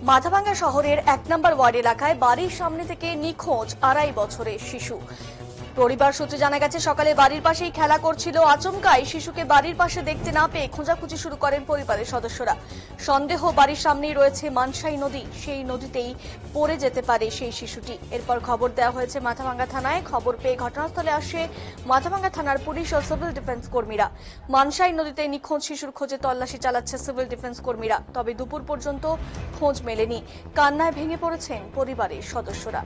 মাথাভাঙ্গা শহরের ১ নম্বর ওয়ার্ড এলাকায় বাড়ির সামনে থেকে নিখোঁজ ২.৫ বছরের শিশু। পরিবার সূত্রে জানা গেছে, সকালে বাড়ির পাশেই খেলা করছিল। আচমকাই শিশুকে বাড়ির পাশে দেখতে না পেয়ে খোঁজাখুঁজি শুরু করেন পরিবারের সদস্যরা। সন্দেহ বাড়ির সামনেই রয়েছে মানসাই নদী, সেই নদীতেই পড়ে যেতে পারে সেই শিশুটি। এরপর খবর দেওয়া হয়েছে মাথাভাঙ্গা থানায়। খবর পেয়ে ঘটনাস্থলে আসে মাথাভাঙ্গা থানার পুলিশ ও সিভিল ডিফেন্স কর্মীরা। মানসাই নদীতে নিখোঁজ শিশুর খোঁজে তল্লাশি চালাচ্ছে সিভিল ডিফেন্স কর্মীরা। তবে দুপুর পর্যন্ত খোঁজ মেলেনি। কান্নায় ভেঙে পড়েছেন পরিবারের সদস্যরা।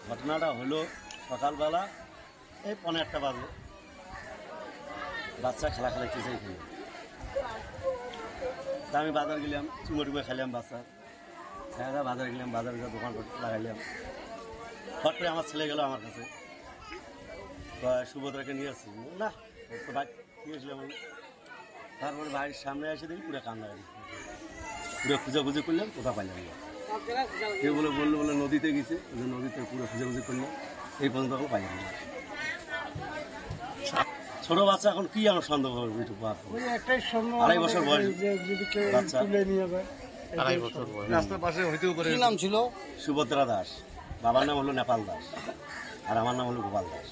ঘটনাটা হলো সকালবেলা এই ১:১ বাজে, বাচ্চা খেলা খেলাইতেছে এখানে। তা আমি বাজার গেলাম, চুমো খেলাম, বাচ্চা খেলা বাজার গেলাম, বাজারে দোকান লাগাইলাম। হট করে আমার ছেলে গেল আমার কাছে, সুভদ্রাকে নিয়ে আসছি না, তো বাইক নিয়েছিলাম আমি। তারপরে বাড়ির সামনে এসে দেখি পুরো কান্না গাড়ি, পুরো খুঁজাখুঁজি করলাম, কোথাও পাইলাম না। কেউ বললো নদীতে গেছে, নদীতে পুরো খুঁজাখুঁজি করলাম, এই পর্যন্ত এখন পাইলাম না। ছোট বাচ্চা, এখন কি আমার সন্দেহ করবো? আড়াই বছর বয়স বাচ্চা, রাস্তার পাশে হইতেও পারে। কি নাম ছিল? সুভদ্রা দাস। বাবার নাম হলো নেপাল দাস, আর আমার নাম হলো গোপাল দাস।